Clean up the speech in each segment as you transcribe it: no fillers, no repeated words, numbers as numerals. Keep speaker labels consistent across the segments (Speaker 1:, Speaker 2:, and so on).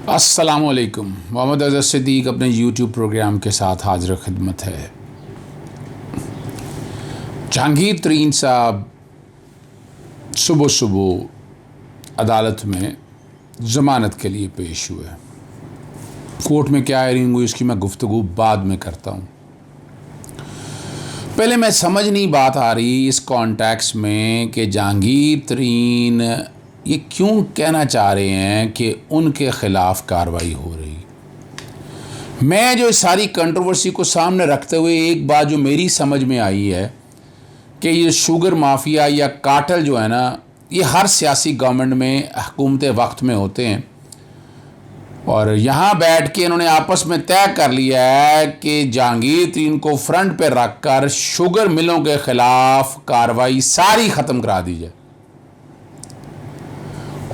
Speaker 1: السلام علیکم۔ محمد اظہر صدیق اپنے یوٹیوب پروگرام کے ساتھ حاضر خدمت ہے۔ جہانگیر ترین صاحب صبح عدالت میں ضمانت کے لیے پیش ہوئے۔ کورٹ میں کیا ہیئرنگ ہوئی اس کی میں گفتگو بعد میں کرتا ہوں۔ پہلے میں سمجھ نہیں بات آ رہی اس کانٹیکس میں کہ جہانگیر ترین یہ کیوں کہنا چاہ رہے ہیں کہ ان کے خلاف کارروائی ہو رہی۔ میں جو اس ساری کنٹروورسی کو سامنے رکھتے ہوئے ایک بات جو میری سمجھ میں آئی ہے کہ یہ شوگر مافیا یا کارٹل جو ہے نا، یہ ہر سیاسی گورنمنٹ میں حکومت وقت میں ہوتے ہیں، اور یہاں بیٹھ کے انہوں نے آپس میں طے کر لیا ہے کہ جہانگیر ترین کو فرنٹ پہ رکھ کر شوگر ملوں کے خلاف کارروائی ساری ختم کرا دی جائے۔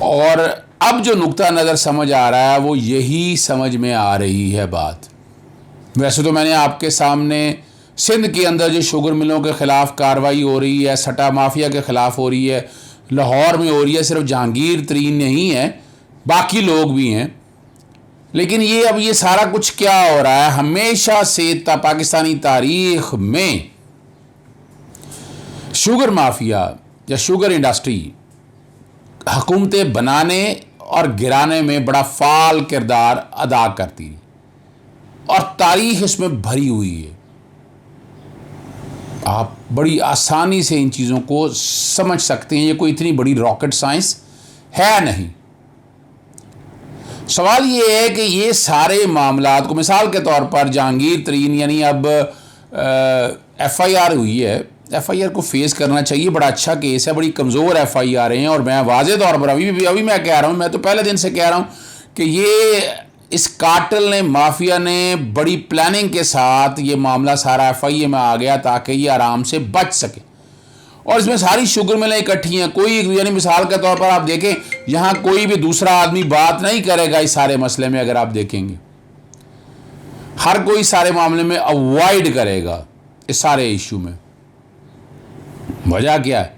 Speaker 1: اور اب جو نقطہ نظر سمجھ آ رہا ہے وہ یہی سمجھ میں آ رہی ہے بات۔ ویسے تو میں نے آپ کے سامنے سندھ کے اندر جو شوگر ملوں کے خلاف کارروائی ہو رہی ہے، سٹا مافیا کے خلاف ہو رہی ہے، لاہور میں ہو رہی ہے، صرف جہانگیر ترین نہیں ہے، باقی لوگ بھی ہیں، لیکن اب یہ سارا کچھ کیا ہو رہا ہے؟ ہمیشہ سے پاکستانی تاریخ میں شوگر مافیا یا شوگر انڈسٹری حکومتیں بنانے اور گرانے میں بڑا فعال کردار ادا کرتی اور تاریخ اس میں بھری ہوئی ہے۔ آپ بڑی آسانی سے ان چیزوں کو سمجھ سکتے ہیں، یہ کوئی اتنی بڑی راکٹ سائنس ہے نہیں۔ سوال یہ ہے کہ یہ سارے معاملات کو مثال کے طور پر جہانگیر ترین یعنی اب ایف آئی آر ہوئی ہے، ایف آئی آر کو فیس کرنا چاہیے، بڑا اچھا کیس ہے، بڑی کمزور ایف آئی آر ہیں، اور میں واضح طور پر ابھی میں کہہ رہا ہوں، میں تو پہلے دن سے کہہ رہا ہوں کہ یہ اس کارٹل نے، مافیا نے بڑی پلاننگ کے ساتھ یہ معاملہ سارا ایف آئی اے میں آ گیا تاکہ یہ آرام سے بچ سکے، اور اس میں ساری شوگر ملیں اکٹھی ہیں۔ کوئی یعنی مثال کے طور پر آپ دیکھیں یہاں کوئی بھی دوسرا آدمی بات نہیں کرے گا اس سارے مسئلے میں، اگر آپ دیکھیں گے ہر کوئی سارے معاملے میں اوائڈ کرے گا اس سارے ایشو میں۔ وجہ کیا ہے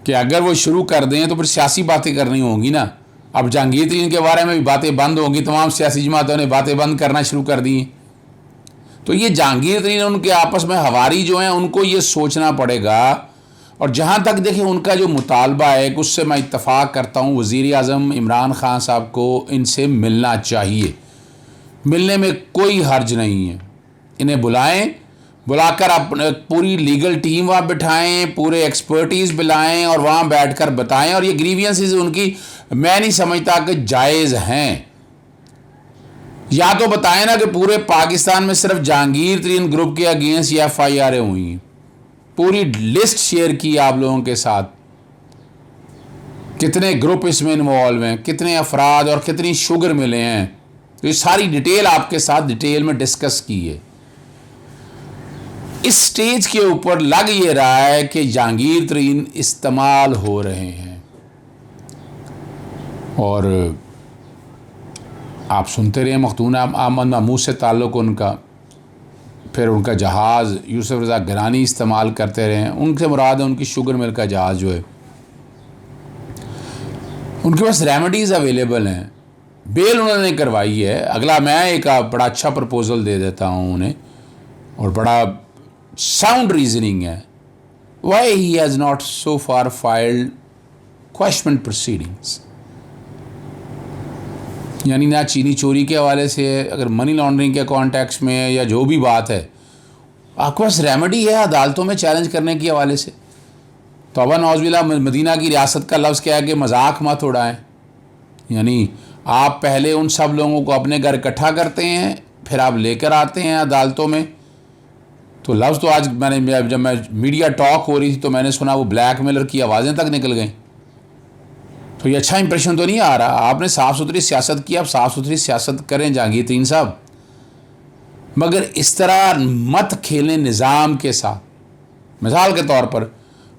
Speaker 1: کہ اگر وہ شروع کر دیں تو پھر سیاسی باتیں کرنی ہوں گی نا۔ اب جہانگیر ترین کے بارے میں بھی باتیں بند ہوں گی، تمام سیاسی جماعتوں نے باتیں بند کرنا شروع کر دی ہیں، تو یہ جہانگیر ترین ان کے آپس میں ہواری جو ہیں ان کو یہ سوچنا پڑے گا۔ اور جہاں تک دیکھیں ان کا جو مطالبہ ہے اس سے میں اتفاق کرتا ہوں، وزیر اعظم عمران خان صاحب کو ان سے ملنا چاہیے، ملنے میں کوئی حرج نہیں ہے، انہیں بلا کر پوری لیگل ٹیم وہاں بٹھائیں، پورے ایکسپرٹیز بلائیں اور وہاں بیٹھ کر بتائیں، اور یہ گریوینسز ان کی میں نہیں سمجھتا کہ جائز ہیں۔ یا تو بتائیں نا کہ پورے پاکستان میں صرف جہانگیر ترین گروپ کے اگینسٹ یہ ایف آئی آریں ہوئی ہیں، پوری لسٹ شیئر کی آپ لوگوں کے ساتھ، کتنے گروپ اس میں انوالو ہیں، کتنے افراد اور کتنی شوگر ملے ہیں، تو یہ ساری ڈیٹیل آپ کے ساتھ ڈیٹیل میں ڈسکس کی ہے۔ اس سٹیج کے اوپر لگ یہ رہا ہے کہ جہانگیر ترین استعمال ہو رہے ہیں، اور آپ سنتے رہے مختون احمد محمود سے تعلق ان کا، پھر ان کا جہاز یوسف رضا گرانی استعمال کرتے رہے ہیں، ان سے مراد ہے ان کی شوگر مل کا جہاز جو ہے، ان کے پاس ریمیڈیز اویلیبل ہیں، بیل انہوں نے کروائی ہے۔ اگلا میں ایک بڑا اچھا پرپوزل دے دیتا ہوں انہیں، اور بڑا ساؤنڈ ریزننگ ہے، why he has not so far filed questionment proceedings، یعنی نہ چینی چوری کے حوالے سے، اگر منی لانڈرنگ کے کانٹیکس میں یا جو بھی بات ہے، آپ کے پاس ریمیڈی ہے عدالتوں میں چیلنج کرنے کے حوالے سے۔ توبہ نعوذ باللہ، مدینہ کی ریاست کا لفظ کیا ہے کہ مذاق مت اڑائیں، یعنی آپ پہلے ان سب لوگوں کو اپنے گھر اکٹھا کرتے ہیں، پھر آپ لے کر آتے ہیں عدالتوں میں۔ تو لفظ تو آج جب میں میڈیا ٹاک ہو رہی تھی تو میں نے سنا وہ بلیک میلر کی آوازیں تک نکل گئیں، تو یہ اچھا امپریشن تو نہیں آ رہا۔ آپ نے صاف ستھری سیاست کی، آپ صاف ستھری سیاست کریں جہانگیر ترین صاحب، مگر اس طرح مت کھیلیں نظام کے ساتھ۔ مثال کے طور پر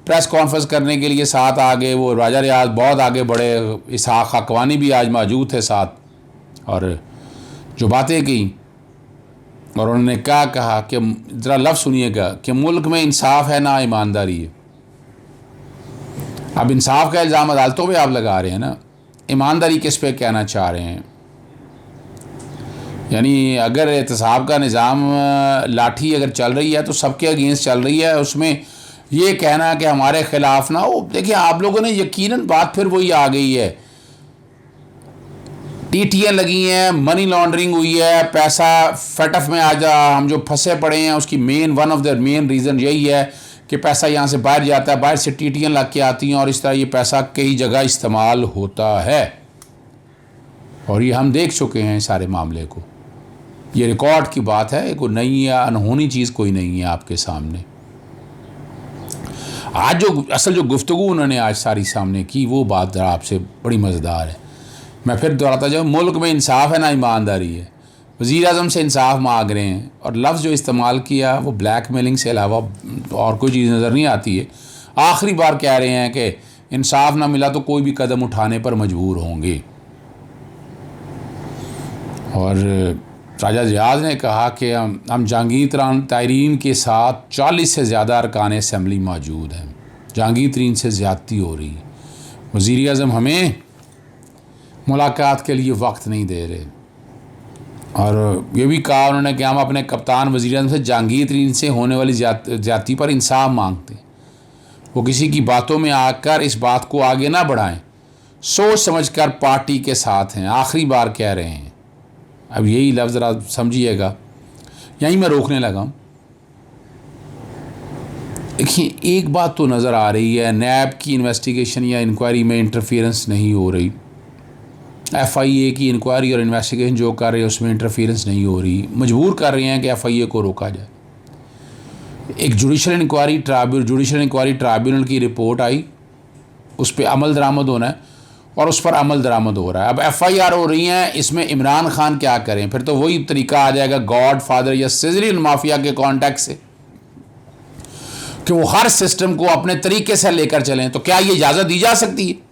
Speaker 1: پریس کانفرنس کرنے کے لیے ساتھ آگے وہ راجہ ریاض بہت آگے بڑھے، اسحاق خاکوانی بھی آج موجود تھے ساتھ، اور جو باتیں کی، اور انہوں نے کیا کہا کہ ذرا لفظ سنیے گا کہ ملک میں انصاف ہے نہ ایمانداری ہے۔ اب انصاف کا الزام عدالتوں پہ آپ لگا رہے ہیں نا، ایمانداری کس پہ کہنا چاہ رہے ہیں؟ یعنی اگر احتساب کا نظام لاٹھی اگر چل رہی ہے تو سب کے اگینسٹ چل رہی ہے، اس میں یہ کہنا کہ ہمارے خلاف نہ ہو، دیکھیں آپ لوگوں نے یقیناً بات پھر وہی آ گئی ہے، ٹیٹیاں لگی ہیں، منی لانڈرنگ ہوئی ہے، پیسہ فیٹف میں ہم جو پھنسے پڑے ہیں اس کی one of the main reason یہی ہے کہ پیسہ یہاں سے باہر جاتا ہے، باہر سے ٹیٹیاں لگ کے آتی ہیں اور اس طرح یہ پیسہ کئی جگہ استعمال ہوتا ہے، اور یہ ہم دیکھ چکے ہیں سارے معاملے کو، یہ ریکارڈ کی بات ہے، کوئی نئی یا انہونی چیز کوئی نہیں ہے آپ کے سامنے۔ آج جو گفتگو انہوں نے آج ساری سامنے کی وہ بات ذرا آپ سے بڑی مزیدار ہے۔ میں پھر دہراتا جاؤں، ملک میں انصاف ہے نہ ایمانداری ہے، وزیر اعظم سے انصاف مانگ رہے ہیں، اور لفظ جو استعمال کیا وہ بلیک میلنگ سے علاوہ اور کوئی چیز نظر نہیں آتی ہے۔ آخری بار کہہ رہے ہیں کہ انصاف نہ ملا تو کوئی بھی قدم اٹھانے پر مجبور ہوں گے، اور راجہ ریاض نے کہا کہ ہم جہانگیر ترین کے ساتھ 40 سے زیادہ ارکان اسمبلی موجود ہیں، جہانگیر ترین سے زیادتی ہو رہی ہے، وزیر اعظم ہمیں ملاقات کے لیے وقت نہیں دے رہے، اور یہ بھی کہا انہوں نے کہ ہم اپنے کپتان وزیر اعظم سے جہانگیر ترین سے ہونے والی زیادتی پر انصاف مانگتے ہیں، وہ کسی کی باتوں میں آ کر اس بات کو آگے نہ بڑھائیں، سوچ سمجھ کر پارٹی کے ساتھ ہیں، آخری بار کہہ رہے ہیں۔ اب یہی لفظ ذرا سمجھیے گا، یہیں میں روکنے لگا ہوں۔ دیکھیے ایک بات تو نظر آ رہی ہے، نیب کی انویسٹیگیشن یا انکوائری میں انٹرفیئرنس نہیں ہو رہی، ایف آئی اے کی انکوائری اور انویسٹیگیشن جو کر رہے ہیں اس میں انٹرفیئرنس نہیں ہو رہی، مجبور کر رہے ہیں کہ ایف آئی اے کو روکا جائے۔ ایک جوڈیشل انکوائری ٹرائبیونل کی رپورٹ آئی، اس پہ عمل درآمد ہونا ہے اور اس پر عمل درآمد ہو رہا ہے۔ اب ایف آئی آر ہو رہی ہیں، اس میں عمران خان کیا کریں؟ پھر تو وہی طریقہ آ جائے گا گاڈ فادر یا سیزرین مافیا کے کانٹیکٹ سے کہ وہ ہر سسٹم کو اپنے طریقے سے لے کر چلیں، تو کیا یہ اجازت دی جا سکتی ہے؟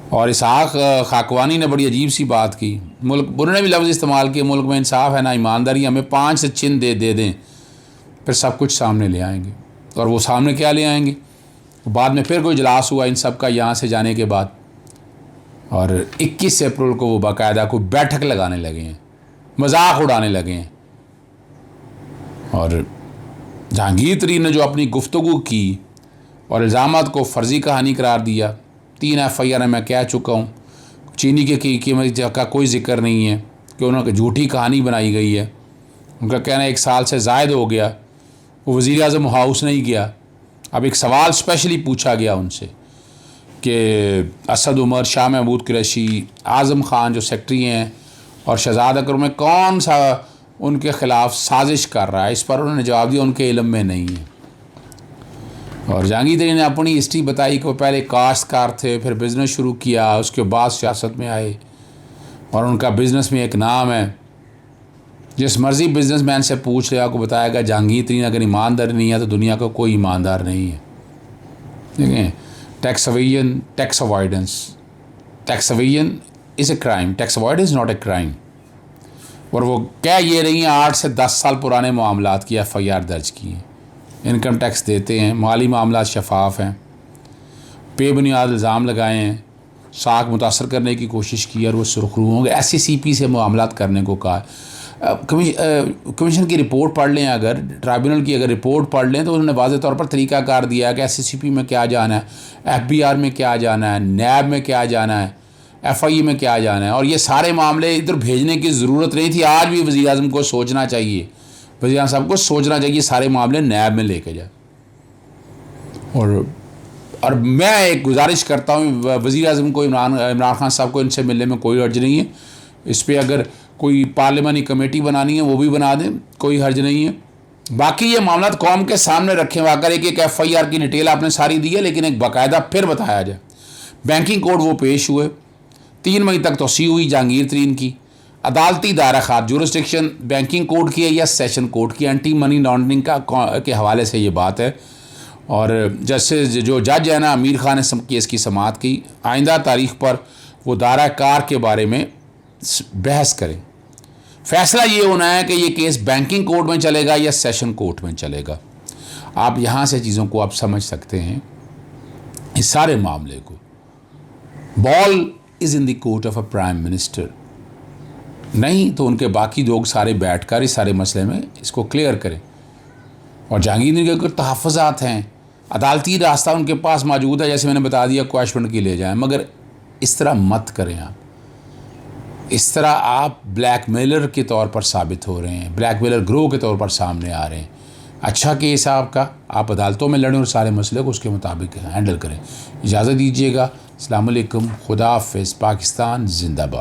Speaker 1: اور اسحاق خاکوانی نے بڑی عجیب سی بات کی، انہوں نے بھی لفظ استعمال کیا، ملک میں انصاف ہے نہ ایمانداری، ہمیں 5 سے چن دے دیں پھر سب کچھ سامنے لے آئیں گے، اور وہ سامنے کیا لے آئیں گے؟ بعد میں پھر کوئی اجلاس ہوا ان سب کا یہاں سے جانے کے بعد، اور 21 اپریل کو وہ باقاعدہ کوئی بیٹھک لگانے لگے ہیں، مذاق اڑانے لگے ہیں، اور جہانگیر ترین نے جو اپنی گفتگو کی اور الزامات کو فرضی کہانی قرار دیا، 3 ایف آئی آر میں کہہ چکا ہوں، چینی کے قیمت کا کوئی ذکر نہیں ہے کہ انہوں نے جھوٹی کہانی بنائی گئی ہے، ان کا کہنا 1 سال سے زائد ہو گیا، وہ وزیر اعظم ہاؤس نہیں گیا۔ اب ایک سوال اسپیشلی پوچھا گیا ان سے کہ اسد عمر، شاہ محمود قریشی، اعظم خان جو سیکٹری ہیں اور شہزاد اکرم میں کون سا ان کے خلاف سازش کر رہا ہے، اس پر انہوں نے جواب دیا ان کے علم میں نہیں ہے۔ اور جہانگیر ترین نے اپنی ہسٹری بتائی کہ وہ پہلے کاشتکار تھے، پھر بزنس شروع کیا، اس کے بعد سیاست میں آئے، اور ان کا بزنس میں ایک نام ہے، جس مرضی بزنس مین سے پوچھ لے آپ کو بتائے گا جہانگیر ترین اگر ایماندار نہیں ہے تو دنیا کا کوئی ایماندار نہیں ہے۔ دیکھیں tax evasion, tax avoidance, tax evasion is a crime, tax avoidance not a crime, اور وہ کہہ یہ رہی ہیں 8 سے 10 سال پرانے معاملات کی ایف آئی آر درج کی ہیں، انکم ٹیکس دیتے ہیں، مالی معاملات شفاف ہیں، بے بنیاد الزام لگائے ہیں، ساکھ متاثر کرنے کی کوشش کی اور وہ سرخرو ہوں گے، ایس سی سی پی سے معاملات کرنے کو کہا۔ کمیشن کی رپورٹ پڑھ لیں، اگر ٹرائبیونل کی اگر رپورٹ پڑھ لیں تو انہوں نے واضح طور پر طریقہ کار دیا ہے کہ ایس سی سی پی میں کیا جانا ہے، ایف بی آر میں کیا جانا ہے، نیب میں کیا جانا ہے، ایف آئی اے میں کیا جانا ہے، اور یہ سارے معاملے ادھر بھیجنے کی ضرورت نہیں تھی۔ آج بھی وزیر اعظم کو سوچنا چاہیے، وزیر اعظم صاحب کو سوچنا چاہیے سارے معاملے نیب میں لے کے جائے۔ اور میں ایک گزارش کرتا ہوں وزیر اعظم کو، عمران خان صاحب کو ان سے ملنے میں کوئی حرج نہیں ہے، اس پہ اگر کوئی پارلیمانی کمیٹی بنانی ہے وہ بھی بنا دیں، کوئی حرج نہیں ہے۔ باقی یہ معاملات قوم کے سامنے رکھیں، اگر ایک ایف آئی آر کی ڈیٹیل آپ نے ساری دی ہے لیکن ایک باقاعدہ پھر بتایا جائے۔ بینکنگ کوڈ وہ پیش ہوئے، 3 مئی تک توسیع ہوئی جہانگیر ترین کی، عدالتی دائرہ خاص جورسڈکشن بینکنگ کوڈ کی ہے یا سیشن کوڈ کی، اینٹی منی لانڈرنگ کے حوالے سے یہ بات ہے، اور جیسے جو جج ہے نا امیر خان نے کیس کی سماعت کی، آئندہ تاریخ پر وہ دائرہ کار کے بارے میں بحث کریں۔ فیصلہ یہ ہونا ہے کہ یہ کیس بینکنگ کورٹ میں چلے گا یا سیشن کورٹ میں چلے گا۔ آپ یہاں سے چیزوں کو آپ سمجھ سکتے ہیں، اس سارے معاملے کو۔ Ball is in the court of a prime minister, نہیں تو ان کے باقی لوگ سارے بیٹھ کر اس سارے مسئلے میں اس کو کلیئر کریں. اور جہانگیر کے کوئی تحفظات ہیں، عدالتی راستہ ان کے پاس موجود ہے، جیسے میں نے بتا دیا کوائشمنٹ کی لے جائیں، مگر اس طرح مت کریں. آپ اس طرح آپ بلیک میلر کے طور پر ثابت ہو رہے ہیں، بلیک میلر گروہ کے طور پر سامنے آ رہے ہیں. اچھا کیس ہے آپ کا، آپ عدالتوں میں لڑیں اور سارے مسئلے کو اس کے مطابق ہینڈل کریں. اجازت دیجیے گا. السلام علیکم. خدا حافظ. پاکستان زندہ باد.